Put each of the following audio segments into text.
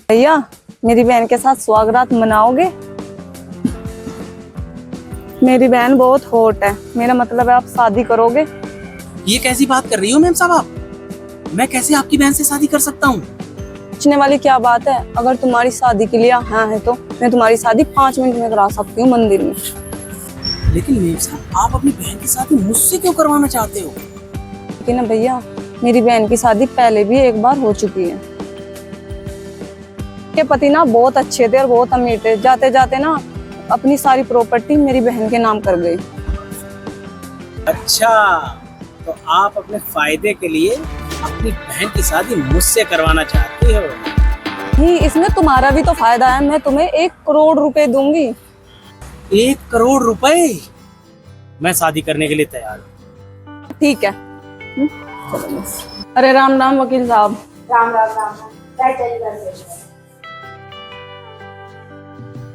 भैया, मेरी बहन के साथ स्वागत मनाओगे? मेरी बहन बहुत हॉट है, मेरा मतलब है आप शादी करोगे? ये कैसी बात कर रही हो मैम साहब आप? मैं कैसे आपकी बहन से शादी कर सकता हूँ? पूछने वाली क्या बात है? अगर तुम्हारी शादी के लिए हाँ है तो मैं तुम्हारी शादी 5 मिनट में करा सकती हूँ मंदिर में। लेकिन मैम साहब आप अपनी बहन की शादी मुझसे क्यों करवाना चाहते हो? लेकिन ना भैया, मेरी बहन की शादी पहले भी एक बार हो चुकी है। के पति ना बहुत अच्छे थे और बहुत अमीर थे, जाते जाते ना अपनी सारी प्रॉपर्टी मेरी बहन के नाम कर गई। अच्छा, तो आप अपने फायदे के लिए अपनी बहन की शादी मुझसे करवाना चाहती हो? ही इसमें तुम्हारा भी तो फायदा है, मैं तुम्हें 1 करोड़ रुपए दूंगी। 1 करोड़ रुपए? मैं शादी करने के लिए तैयार हूँ। ठीक है। चलो। अरे राम राम वकील साहब। राम राम राम राम। क्या चाहिए घर से?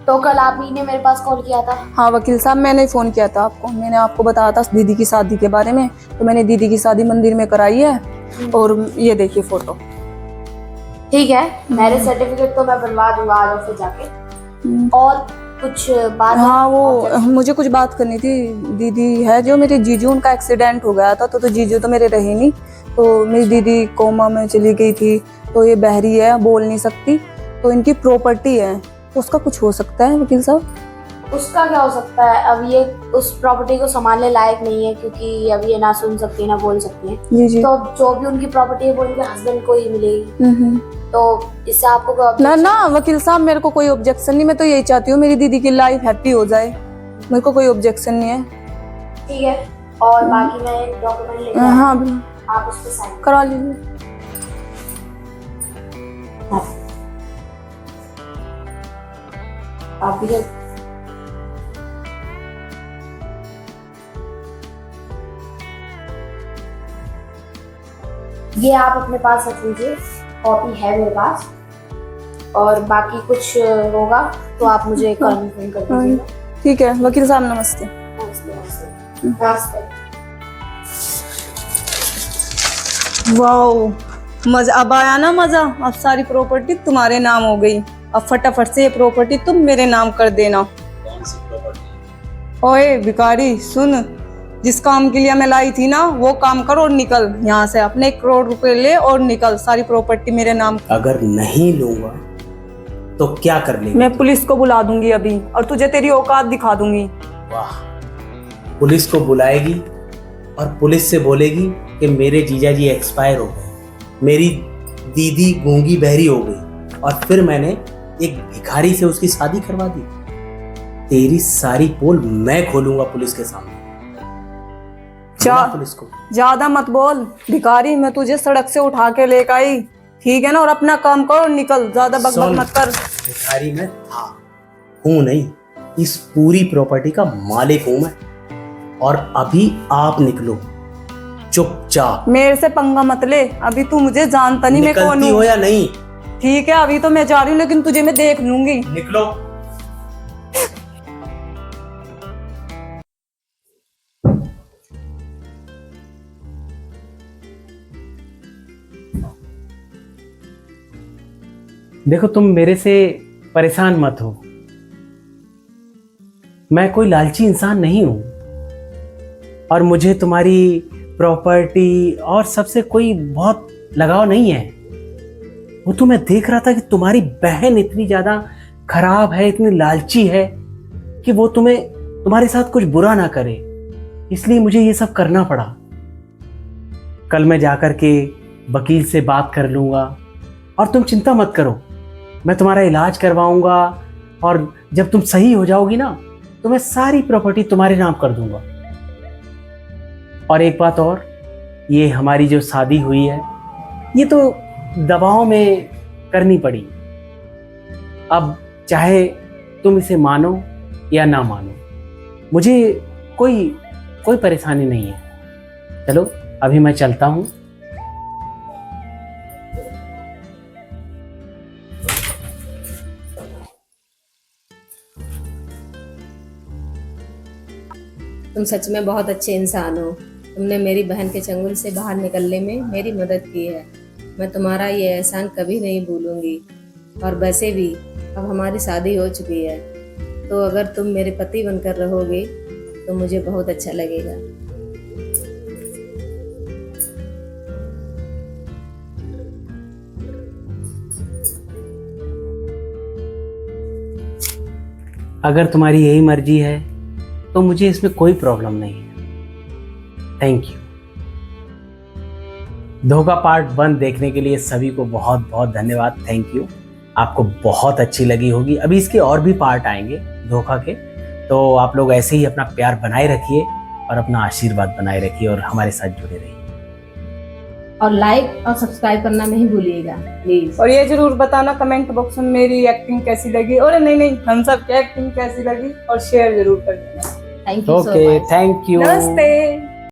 तो कल आप ही ने मेरे पास कॉल किया था। हाँ वकील साहब, मैंने फोन किया था आपको। मैंने आपको बताया था दीदी की शादी के बारे में, तो मैंने दीदी की शादी मंदिर में कराई है। और ये देखिए फोटो। ठीक है, मैरिज सर्टिफिकेट तो मैं बनवा दूंगा आज ऑफिस जाके। और कुछ बात? हाँ, वो मुझे कुछ बात करनी थी। दीदी है जो मेरे जीजू, उनका एक्सीडेंट हो गया था, तो जीजू तो मेरे रहे नहीं। तो मेरी दीदी कोमा में चली गई थी, तो ये बहरी है, बोल नहीं सकती, तो इनकी प्रॉपर्टी है, तो उसका कुछ हो सकता है वकील साहब? उसका क्या हो सकता है? अब ये उस प्रॉपर्टी को संभालने लायक नहीं है, क्योंकि अब ये ना सुन सकती है ना बोल सकती है। जी जी। तो जो भी उनकी प्रॉपर्टी है वो उनके हस्बैंड को ही मिलेगी। तो इससे आपको कोई ना objection? ना वकील साहब, मेरे को कोई ऑब्जेक्शन नहीं। मैं तो यही चाहती हूँ मेरी दीदी की लाइफ हैप्पी हो जाए, मेरे को कोई ऑब्जेक्शन नहीं है। ठीक है, और बाकी मैं एक डॉक्यूमेंट लेके हाँ, आप उस पर साइन करा लीजिए। आप भी ये आप अपने पास रख लीजिए, कॉपी है मेरे पास। और बाकी कुछ होगा तो आप मुझे कल फोन कर दीजिएगा। ठीक है वकील साहब, नमस्ते। नमस्ते नमस्ते नमस्ते। वाओ, मजा अब आया ना मजा। अब सारी प्रॉपर्टी तुम्हारे नाम हो गई। अब फटाफट से ये प्रॉपर्टी तुम मेरे नाम कर देना। कौन सी प्रॉपर्टी? ओए भिखारी सुन, जिस काम के लिए मैं लाई थी ना वो काम कर और निकल यहाँ से। अपने 1 करोड़ रुपए ले और निकल, सारी प्रॉपर्टी मेरे नाम। अगर नहीं लूंगा तो क्या कर लेंगे? मैं पुलिस को बुला दूंगी अभी, और तुझे तेरी औकात दिखा दूंगी। वाह, पुलिस को बुलाएगी और पुलिस से बोलेगी कि मेरे जीजा जी एक्सपायर हो गए, मेरी दीदी गूंगी बहरी हो गई, और फिर मैंने एक भिखारी से उसकी शादी करवा दी। तेरी सारी पोल मैं खोलूंगा पुलिस के सामने। पुलिस को ज्यादा मत बोल भिखारी, मैं तुझे सड़क से उठा के लेकर आई, ठीक है ना? और अपना काम कर और निकल, ज्यादा बकबक मत कर। भिखारी मैं था, हूं नहीं, इस पूरी प्रॉपर्टी का मालिक हूं मैं। और अभी आप निकलो चुपचाप। मेरे से पंगा मत ले, अभी तू मुझे जानता नहीं मैं कौन निकलती हो हूँ। या नहीं? ठीक है, अभी तो मैं जा रही हूँ, लेकिन तुझे मैं देख लूंगी। निकलो। देखो, तुम मेरे से परेशान मत हो, मैं कोई लालची इंसान नहीं हूं, और मुझे तुम्हारी प्रॉपर्टी और सबसे कोई बहुत लगाव नहीं है। वो तो मैं देख रहा था कि तुम्हारी बहन इतनी ज्यादा खराब है, इतनी लालची है कि वो तुम्हारे साथ कुछ बुरा ना करे, इसलिए मुझे ये सब करना पड़ा। कल मैं जाकर के वकील से बात कर लूंगा, और तुम चिंता मत करो, मैं तुम्हारा इलाज करवाऊंगा, और जब तुम सही हो जाओगी ना तो मैं सारी प्रॉपर्टी तुम्हारे नाम कर दूंगा। और एक बात और, ये हमारी जो शादी हुई है ये तो दबाव में करनी पड़ी। अब चाहे तुम इसे मानो या ना मानो, मुझे कोई परेशानी नहीं है। चलो अभी मैं चलता हूँ। तुम सच में बहुत अच्छे इंसान हो। तुमने मेरी बहन के चंगुल से बाहर निकलने में मेरी मदद की है। मैं तुम्हारा ये एहसान कभी नहीं भूलूंगी। और वैसे भी अब हमारी शादी हो चुकी है, तो अगर तुम मेरे पति बनकर रहोगे तो मुझे बहुत अच्छा लगेगा। अगर तुम्हारी यही मर्जी है तो मुझे इसमें कोई प्रॉब्लम नहीं है। Thank you. धोखा पार्ट 1 देखने के लिए सभी को बहुत बहुत धन्यवाद। Thank you. आपको बहुत अच्छी लगी होगी। अभी इसके और भी पार्ट आएंगे धोखा के, तो आप लोग ऐसे ही अपना प्यार बनाए रखिए और अपना आशीर्वाद बनाए रखिए और हमारे साथ जुड़े रहिए। और लाइक और सब्सक्राइब करना नहीं भूलिएगा प्लीज। और ये जरूर बताना कमेंट बॉक्स में मेरी एक्टिंग कैसी लगी, और नहीं हम सब की एक्टिंग कैसी लगी, और शेयर जरूर कर देना। Thank you so okay, much. Thank you. नमस्ते।